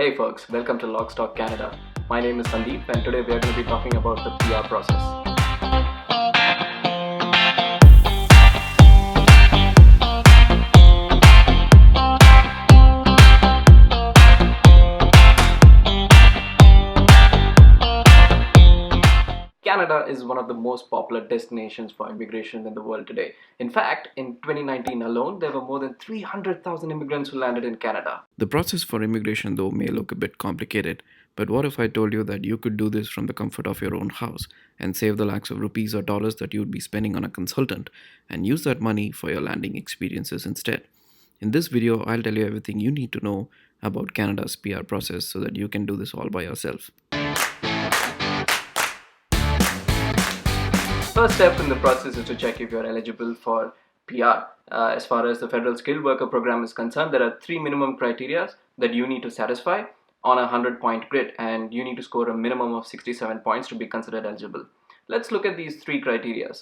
Hey folks, welcome to Lockstock Canada. My name is Sandeep and today we are going to be talking about the PR process. Canada is one of the most popular destinations for immigration in the world today. In fact, in 2019 alone, there were more than 300,000 immigrants who landed in Canada. The process for immigration, though, may look a bit complicated, but what if I told you that you could do this from the comfort of your own house and save the lakhs of rupees or dollars that you would be spending on a consultant and use that money for your landing experiences instead? In this video, I'll tell you everything you need to know about Canada's PR process so that you can do this all by yourself. First step in the process is to check if you're eligible for PR. As far as the Federal Skilled Worker Program is concerned, there are three minimum criteria that you need to satisfy on a 100-point grid, and you need to score a minimum of 67 points to be considered eligible. Let's look at these three criteria.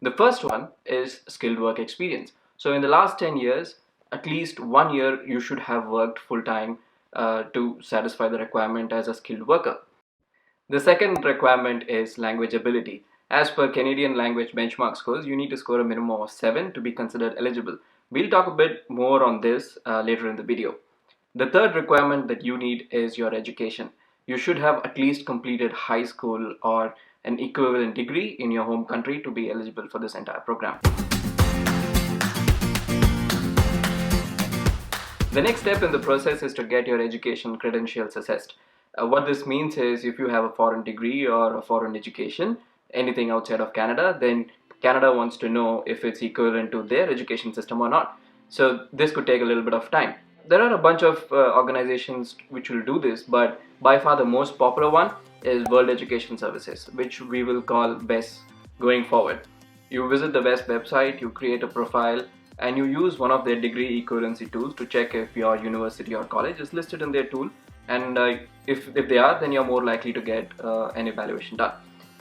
The first one is skilled work experience. So in the last 10 years, at least 1 year you should have worked full-time to satisfy the requirement as a skilled worker. The second requirement is language ability. As per Canadian language benchmark scores, you need to score a minimum of 7 to be considered eligible. We'll talk a bit more on this later in the video. The third requirement that you need is your education. You should have at least completed high school or an equivalent degree in your home country to be eligible for this entire program. The next step in the process is to get your education credentials assessed. What this means is if you have a foreign degree or a foreign education, anything outside of Canada, then Canada wants to know if it's equivalent to their education system or not. So this could take a little bit of time. There are a bunch of organizations which will do this, but by far the most popular one is World Education Services, which we will call WES going forward. You visit the WES website, you create a profile, and you use one of their degree equivalency tools to check if your university or college is listed in their tool, and if they are, then you're more likely to get an evaluation done.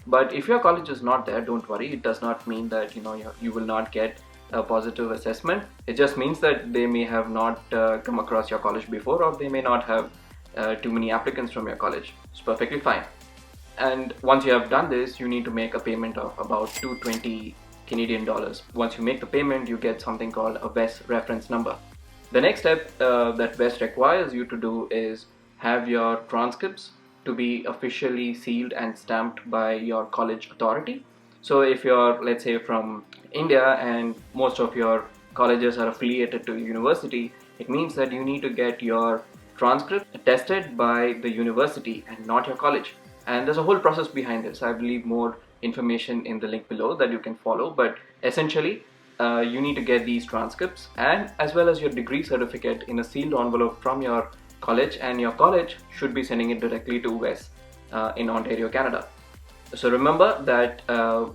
But if your college is not there, don't worry. It does not mean that you will not get a positive assessment. It just means that they may have not come across your college before, or they may not have too many applicants from your college. It's perfectly fine. And once you have done this, you need to make a payment of about 220 Canadian dollars. Once you make the payment, you get something called a WES reference number. The next step that WES requires you to do is have your transcripts to be officially sealed and stamped by your college authority. So if you're, let's say, from India and most of your colleges are affiliated to a university, it means that you need to get your transcript tested by the university and not your college. And there's a whole process behind this. I believe more information in the link below that you can follow, but essentially you need to get these transcripts and as well as your degree certificate in a sealed envelope from your college, and your college should be sending it directly to WES in Ontario, Canada. So remember that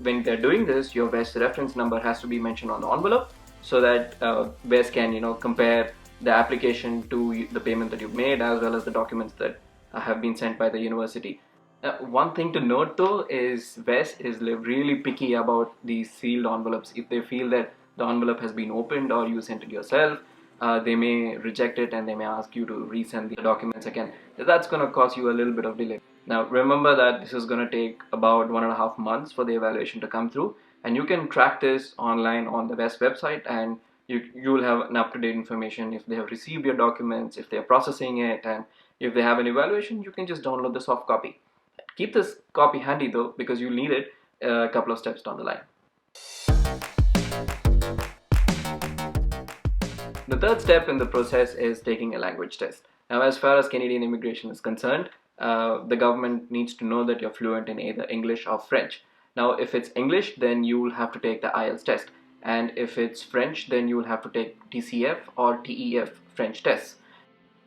when they're doing this, your WES reference number has to be mentioned on the envelope so that WES can compare the application to the payment that you've made as well as the documents that have been sent by the university. One thing to note though is WES is really picky about these sealed envelopes. If they feel that the envelope has been opened or you sent it yourself, they may reject it and they may ask you to resend the documents again. That's going to cause you a little bit of delay. Now remember that this is going to take about 1.5 months for the evaluation to come through, and you can track this online on the WES website, and you will have an up-to-date information if they have received your documents, if they are processing it, and if they have an evaluation, you can just download the soft copy. Keep this copy handy though, because you'll need it a couple of steps down the line. The third step in the process is taking a language test. Now, as far as Canadian immigration is concerned, the government needs to know that you're fluent in either English or French. Now, if it's English, then you will have to take the IELTS test. And if it's French, then you will have to take TCF or TEF French tests.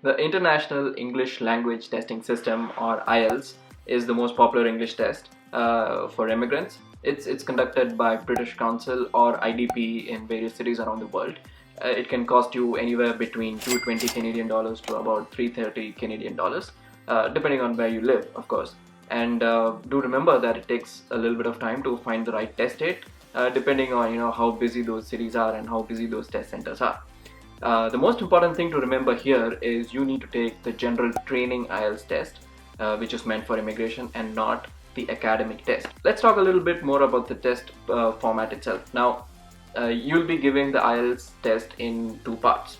The International English Language Testing System, or IELTS, is the most popular English test for immigrants. It's conducted by British Council or IDP in various cities around the world. It can cost you anywhere between 220 Canadian dollars to about 330 Canadian dollars, depending on where you live, of course. And do remember that it takes a little bit of time to find the right test date, depending on how busy those cities are and how busy those test centers are. The most important thing to remember here is you need to take the general training IELTS test, which is meant for immigration and not the academic test. Let's talk a little bit more about the test format itself. Now, you'll be giving the IELTS test in two parts.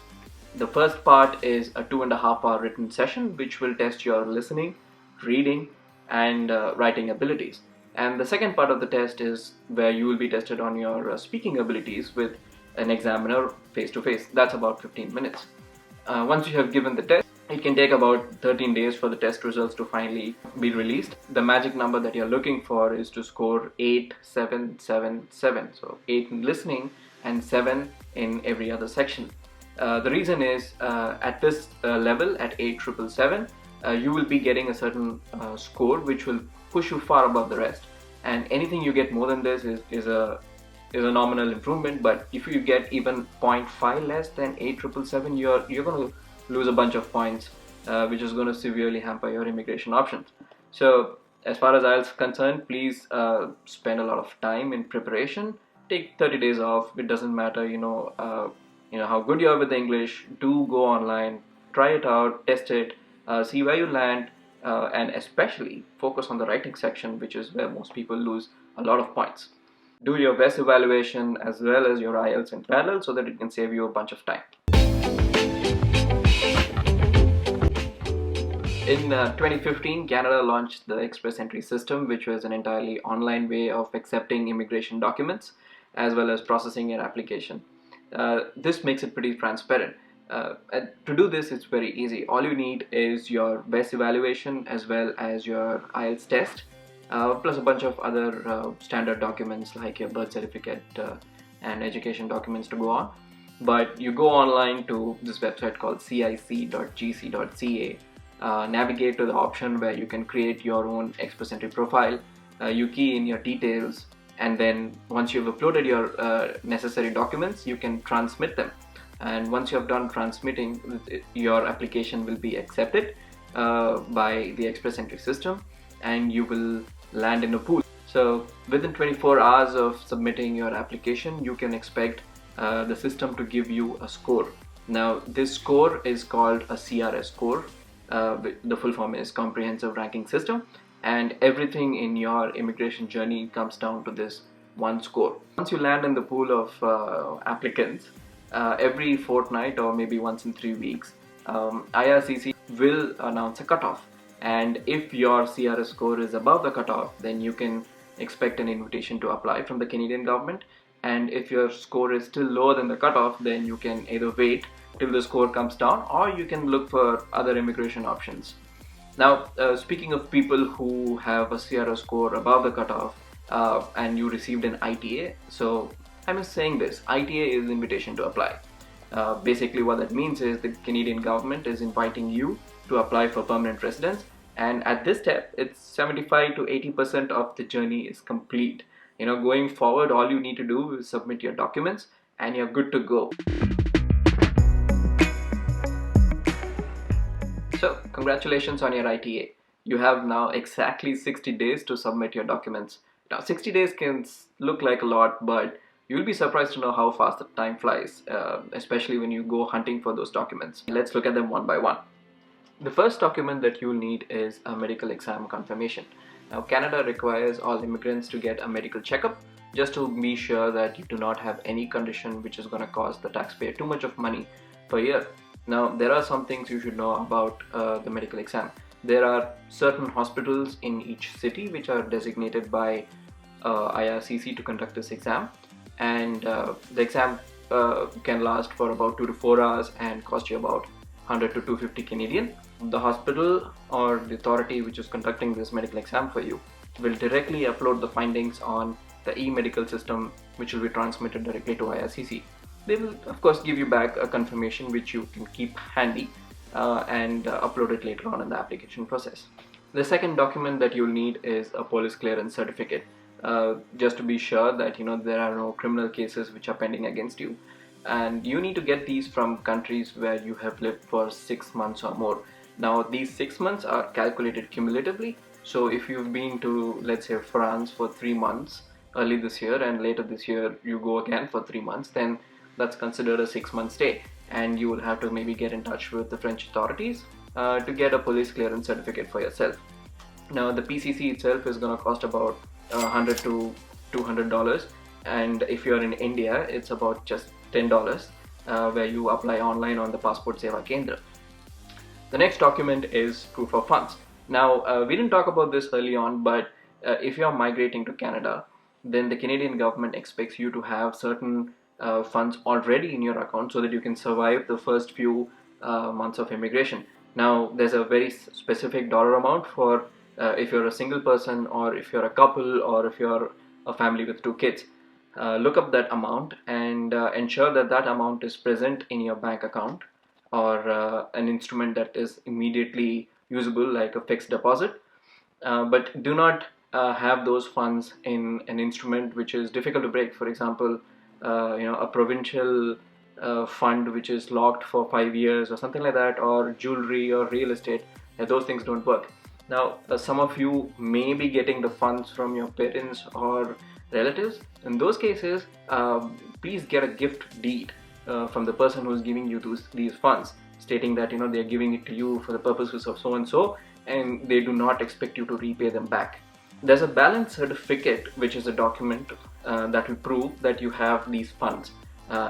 The first part is a 2.5 hour written session, which will test your listening, reading, and writing abilities. And the second part of the test is where you will be tested on your speaking abilities with an examiner face to face. That's about 15 minutes. Once you have given the test, it can take about 13 days for the test results to finally be released. The magic number that you're looking for is to score 8,777. So 8 in listening and 7 in every other section. The reason is at this level, at 8,777, you will be getting a certain score which will push you far above the rest. And anything you get more than this is a nominal improvement. But if you get even 0.5 less than 8,777, you're going to lose a bunch of points, which is going to severely hamper your immigration options. So as far as IELTS is concerned, please spend a lot of time in preparation. Take 30 days off. It doesn't matter, how good you are with English. Do go online, try it out, test it, see where you land, and especially focus on the writing section, which is where most people lose a lot of points. Do your best evaluation as well as your IELTS in parallel so that it can save you a bunch of time. In 2015, Canada launched the Express Entry system, which was an entirely online way of accepting immigration documents as well as processing your application. This makes it pretty transparent. And to do this, it's very easy. All you need is your best evaluation as well as your IELTS test, plus a bunch of other standard documents like your birth certificate and education documents to go on. But you go online to this website called cic.gc.ca, navigate to the option where you can create your own Express Entry profile, you key in your details, and then once you've uploaded your necessary documents, you can transmit them. And once you have done transmitting, your application will be accepted by the Express Entry system, and you will land in a pool. So within 24 hours of submitting your application, you can expect the system to give you a score. Now this score is called a CRS score. The full form is Comprehensive Ranking System, and everything in your immigration journey comes down to this one score. Once you land in the pool of applicants, every fortnight or maybe once in 3 weeks, IRCC will announce a cutoff, and if your CRS score is above the cutoff, then you can expect an invitation to apply from the Canadian government. And if your score is still lower than the cutoff, then you can either wait till the score comes down or you can look for other immigration options. Now, speaking of people who have a CRS score above the cutoff and you received an ITA, so I'm just saying this, ITA is invitation to apply. Basically what that means is the Canadian government is inviting you to apply for permanent residence, and at this step it's 75 to 80% of the journey is complete. Going forward, all you need to do is submit your documents and you're good to go. So congratulations on your ITA. You have now exactly 60 days to submit your documents. Now 60 days can look like a lot, but you'll be surprised to know how fast the time flies, especially when you go hunting for those documents. Let's look at them one by one. The first document that you'll need is a medical exam confirmation. Now Canada requires all immigrants to get a medical checkup just to be sure that you do not have any condition which is going to cost the taxpayer too much of money per year. Now there are some things you should know about the medical exam. There are certain hospitals in each city which are designated by IRCC to conduct this exam, and the exam can last for about 2 to 4 hours and cost you about 100 to 250 Canadian. The hospital or the authority which is conducting this medical exam for you will directly upload the findings on the e-medical system, which will be transmitted directly to IRCC. They will of course give you back a confirmation which you can keep handy and upload it later on in the application process. The second document that you'll need is a police clearance certificate, just to be sure that there are no criminal cases which are pending against you. And you need to get these from countries where you have lived for 6 months or more. Now these 6 months are calculated cumulatively, so if you've been to, let's say, France for 3 months early this year and later this year you go again for 3 months, then that's considered a 6-month stay. and you will have to maybe get in touch with the French authorities to get a police clearance certificate for yourself. Now the PCC itself is going to cost about $100 to $200, and if you're in India, it's about just $10, where you apply online on the Passport Seva Kendra. The next document is proof of funds. Now, we didn't talk about this early on, but if you're migrating to Canada, then the Canadian government expects you to have certain funds already in your account so that you can survive the first few months of immigration. Now, there's a very specific dollar amount for if you're a single person, or if you're a couple, or if you're a family with 2 kids. Look up that amount and ensure that that amount is present in your bank account, or an instrument that is immediately usable like a fixed deposit. But do not have those funds in an instrument which is difficult to break. For example, a provincial fund which is locked for 5 years or something like that, or jewelry or real estate. Those things don't work. Now, some of you may be getting the funds from your parents or relatives. In those cases, please get a gift deed from the person who is giving you these funds, stating that they are giving it to you for the purposes of so and so, and they do not expect you to repay them back. There's a balance certificate, which is a document that will prove that you have these funds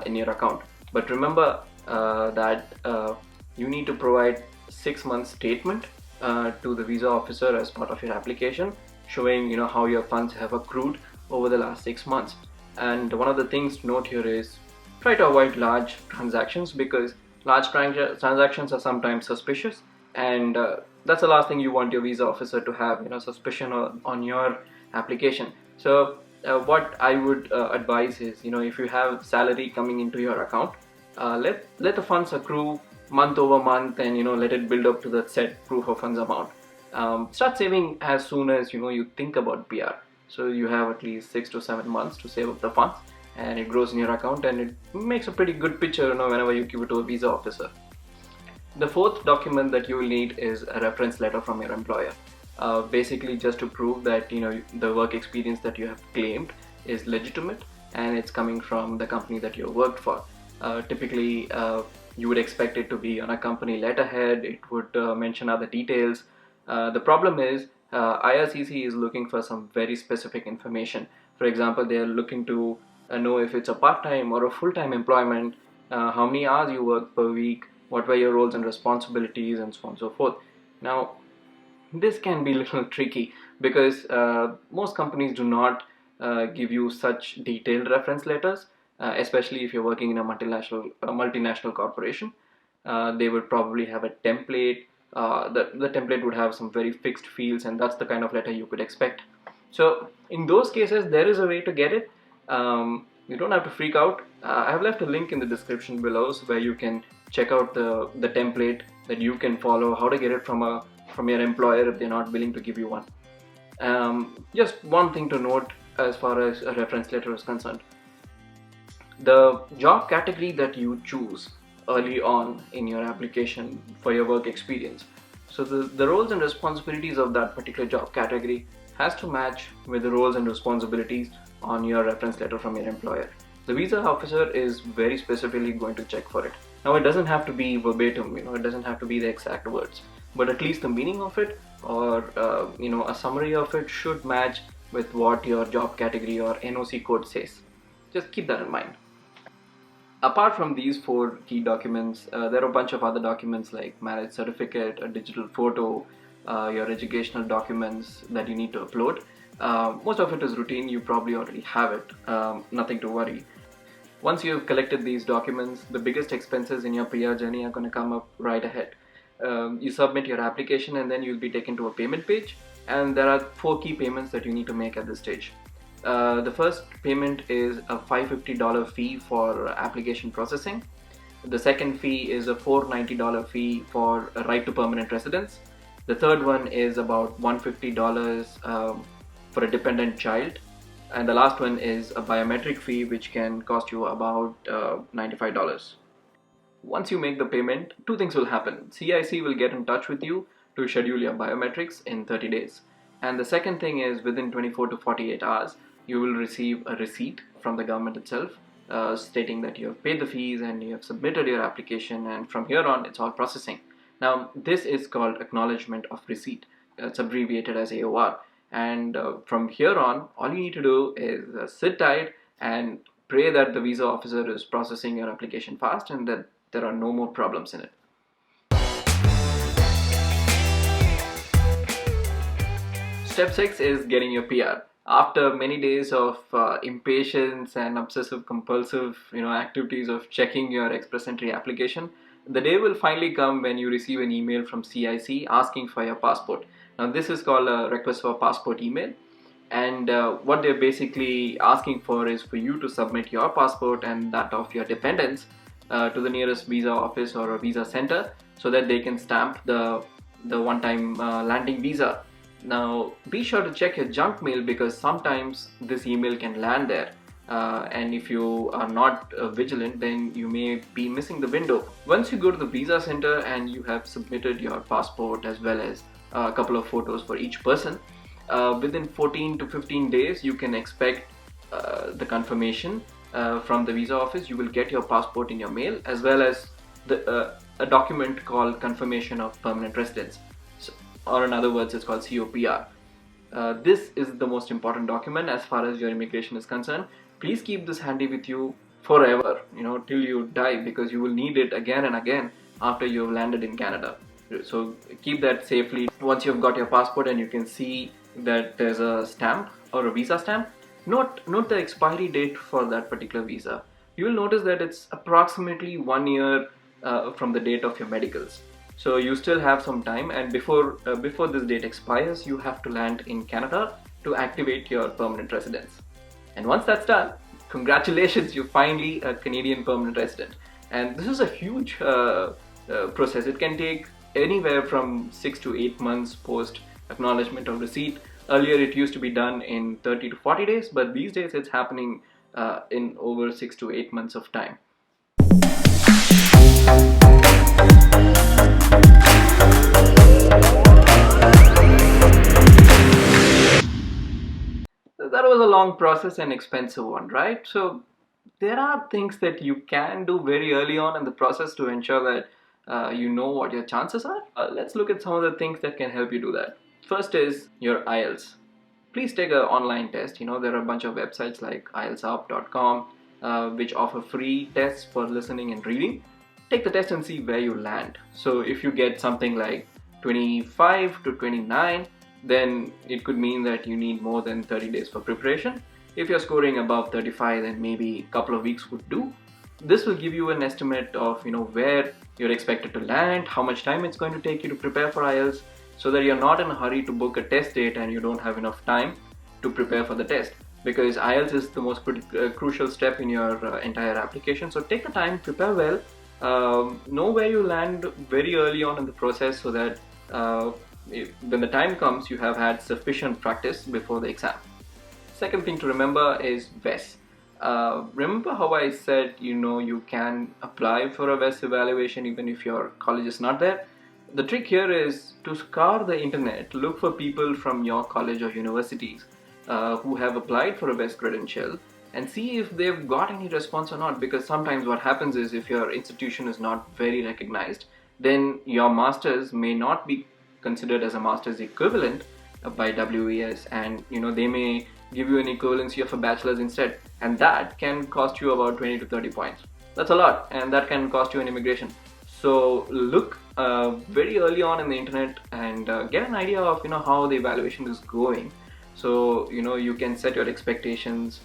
in your account. But remember that you need to provide 6 month statement to the visa officer as part of your application, showing how your funds have accrued over the last 6 months. And one of the things to note here is try to avoid large transactions, because large transactions are sometimes suspicious, and that's the last thing you want your visa officer to have, suspicion on your application. So what I would advise is, if you have salary coming into your account, let the funds accrue month over month, and let it build up to that set proof of funds amount. Start saving as soon as you think about PR. So you have at least 6 to 7 months to save up the funds, and it grows in your account, and it makes a pretty good picture whenever you give it to a visa officer. The fourth document that you will need is a reference letter from your employer, basically just to prove that the work experience that you have claimed is legitimate and it's coming from the company that you worked for. Typically you would expect it to be on a company letterhead. It would mention other details. The problem is IRCC is looking for some very specific information. For example, they are looking to know if it's a part-time or a full-time employment, how many hours you work per week, what were your roles and responsibilities, and so on and so forth. Now, this can be a little tricky because most companies do not give you such detailed reference letters, especially if you're working in a multinational corporation. They would probably have a template. The template would have some very fixed fields, and that's the kind of letter you could expect. So in those cases, there is a way to get it. You don't have to freak out. I have left a link in the description below where you can check out the template that you can follow, how to get it from your employer if they're not willing to give you one. Just one thing to note as far as a reference letter is concerned. The job category that you choose early on in your application for your work experience, so the roles and responsibilities of that particular job category has to match with the roles and responsibilities on your reference letter from your employer. The visa officer is very specifically going to check for it. Now, it doesn't have to be verbatim, it doesn't have to be the exact words, but at least the meaning of it, or a summary of it should match with what your job category or NOC code says. Just keep that in mind. Apart from these 4 key documents, there are a bunch of other documents like marriage certificate, a digital photo, your educational documents that you need to upload. Most of it is routine, you probably already have it, nothing to worry. Once you've collected these documents, the biggest expenses in your PR journey are going to come up right ahead. You submit your application, and then you'll be taken to a payment page, and there are 4 key payments that you need to make at this stage. The first payment is a $550 fee for application processing. The second fee is a $490 fee for a right to permanent residence. The third one is about $150 for a dependent child. And the last one is a biometric fee, which can cost you about $95. Once you make the payment, 2 things will happen. CIC will get in touch with you to schedule your biometrics in 30 days. And the second thing is, within 24 to 48 hours, you will receive a receipt from the government itself, stating that you have paid the fees and you have submitted your application, and from here on it's all processing. Now this is called acknowledgement of receipt. It's abbreviated as AOR. And from here on, all you need to do is sit tight and pray that the visa officer is processing your application fast and that there are no more problems in it. Step 6 is getting your PR. After many days of impatience and obsessive compulsive activities of checking your express entry application, the day will finally come when you receive an email from CIC asking for your passport. Now this is called a request for passport email, and what they're basically asking for is for you to submit your passport and that of your dependents to the nearest visa office or a visa center so that they can stamp the one-time landing visa. Now be sure to check your junk mail because sometimes this email can land there, and if you are not vigilant, then you may be missing the window. Once you go to the visa center and you have submitted your passport as well as a couple of photos for each person, within 14 to 15 days you can expect the confirmation from the visa office. You will get your passport in your mail as well as a document called confirmation of permanent residence, or in other words it's called COPR. This is the most important document as far as your immigration is concerned. Please keep this handy with you forever, till you die, because you will need it again and again after you have landed in Canada. So keep that safely. Once you've got your passport and you can see that there's a stamp or a visa stamp, note the expiry date for that particular visa. You will notice that it's approximately 1 year from the date of your medicals. So you still have some time, and before this date expires, you have to land in Canada to activate your permanent residence. And once that's done, congratulations, you're finally a Canadian permanent resident. And this is a huge process. It can take anywhere from 6 to 8 months post acknowledgement of receipt. Earlier it used to be done in 30 to 40 days, but these days it's happening in over 6 to 8 months of time. That was a long process and expensive one, right? So there are things that you can do very early on in the process to ensure that you know what your chances are. Let's look at some of the things that can help you do that. First is your IELTS. Please take an online test. There are a bunch of websites like IELTSup.com which offer free tests for listening and reading. Take the test and see where you land. So if you get something like 25 to 29, then it could mean that you need more than 30 days for preparation. If you're scoring above 35, then maybe a couple of weeks would do. This will give you an estimate of where you're expected to land, how much time it's going to take you to prepare for IELTS, so that you're not in a hurry to book a test date and you don't have enough time to prepare for the test, because IELTS is the most crucial step in your entire application. So take the time, prepare well, know where you land very early on in the process so that when the time comes, you have had sufficient practice before the exam. Second thing to remember is VES. Remember how I said you can apply for a VES evaluation even if your college is not there? The trick here is to scour the internet, look for people from your college or universities who have applied for a VES credential and see if they've got any response or not, because sometimes what happens is if your institution is not very recognized, then your masters may not be considered as a master's equivalent by WES, and they may give you an equivalency of a bachelor's instead, and that can cost you about 20 to 30 points. That's a lot, and that can cost you an immigration. So look very early on in the internet and get an idea of how the evaluation is going, so you can set your expectations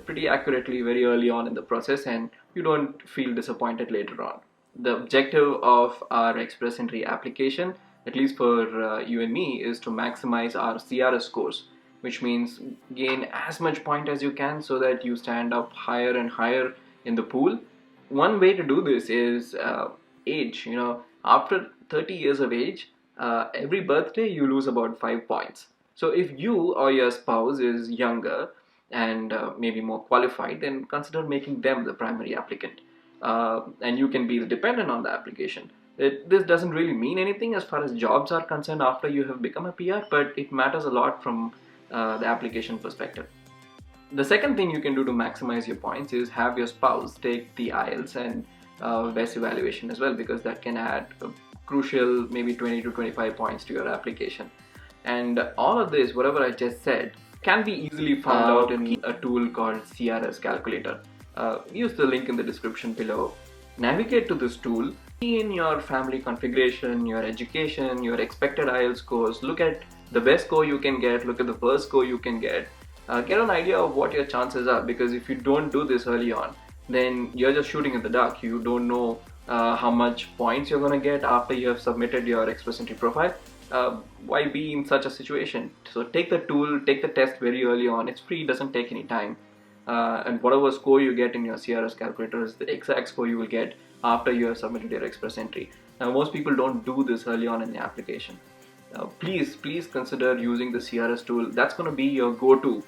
pretty accurately very early on in the process and you don't feel disappointed later on. The objective of our express entry application, at least for you and me, is to maximize our CRS scores, which means gain as much point as you can so that you stand up higher and higher in the pool. One way to do this is age. After 30 years of age, every birthday you lose about 5 points. So if you or your spouse is younger and maybe more qualified, then consider making them the primary applicant. And you can be the dependent on the application. This doesn't really mean anything as far as jobs are concerned after you have become a PR, but it matters a lot from the application perspective. The second thing you can do to maximize your points is have your spouse take the IELTS and VES evaluation as well, because that can add a crucial maybe 20 to 25 points to your application. And all of this, whatever I just said, can be easily found out in a tool called CRS Calculator. Use the link in the description below. Navigate to this tool, see in your family configuration, your education, your expected IELTS scores, look at the best score you can get, look at the worst score you can get an idea of what your chances are, because if you don't do this early on, then you're just shooting in the dark. You don't know how much points you're going to get after you have submitted your Express Entry profile. Why be in such a situation? So take the tool, take the test very early on. It's free, doesn't take any time. And whatever score you get in your CRS calculator is the exact score you will get after you have submitted your Express Entry. Now, most people don't do this early on in the application. Please consider using the CRS tool. That's going to be your go-to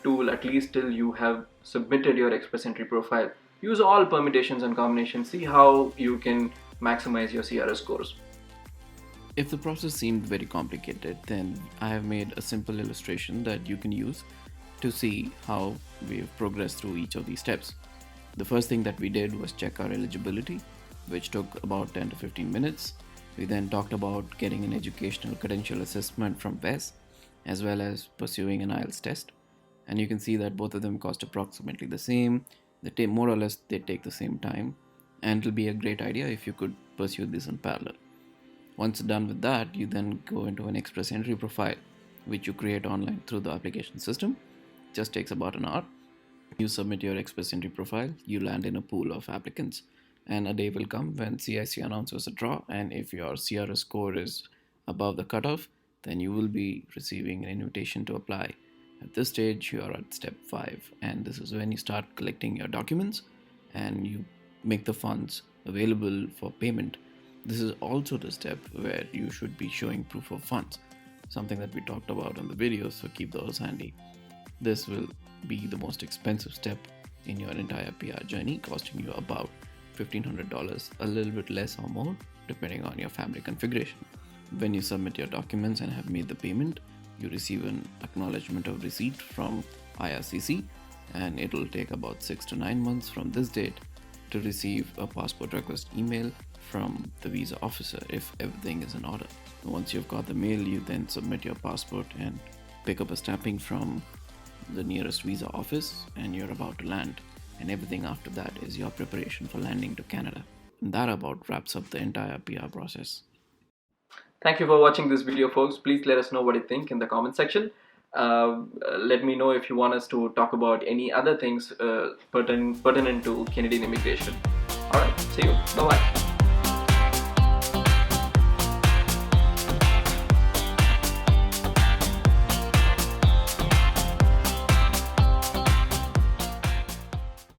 tool, at least till you have submitted your Express Entry profile. Use all permutations and combinations. See how you can maximize your CRS scores. If the process seemed very complicated, then I have made a simple illustration that you can use to see how we've progressed through each of these steps. The first thing that we did was check our eligibility, which took about 10 to 15 minutes. We then talked about getting an educational credential assessment from VES, as well as pursuing an IELTS test. And you can see that both of them cost approximately the same. More or less, they take the same time. And it'll be a great idea if you could pursue this in parallel. Once done with that, you then go into an Express Entry profile, which you create online through the application system. It just takes about an hour. You submit your Express Entry profile, you land in a pool of applicants, and a day will come when CIC announces a draw, and if your CRS score is above the cutoff, then you will be receiving an invitation to apply. At this stage, you are at step 5, and this is when you start collecting your documents and you make the funds available for payment. This is also the step where you should be showing proof of funds, something that we talked about in the video, so keep those handy. This will be the most expensive step in your entire PR journey, costing you about $1,500, a little bit less or more, depending on your family configuration. When you submit your documents and have made the payment, you receive an acknowledgement of receipt from IRCC, and it will take about 6 to 9 months from this date to receive a passport request email from the visa officer if everything is in order. Once you've got the mail, you then submit your passport and pick up a stamping from the nearest visa office, and you're about to land. And everything after that is your preparation for landing to Canada. And that about wraps up the entire PR process. Thank you for watching this video, folks. Please let us know what you think in the comment section. Let me know if you want us to talk about any other things pertinent to Canadian immigration. Alright, see you. Bye-bye.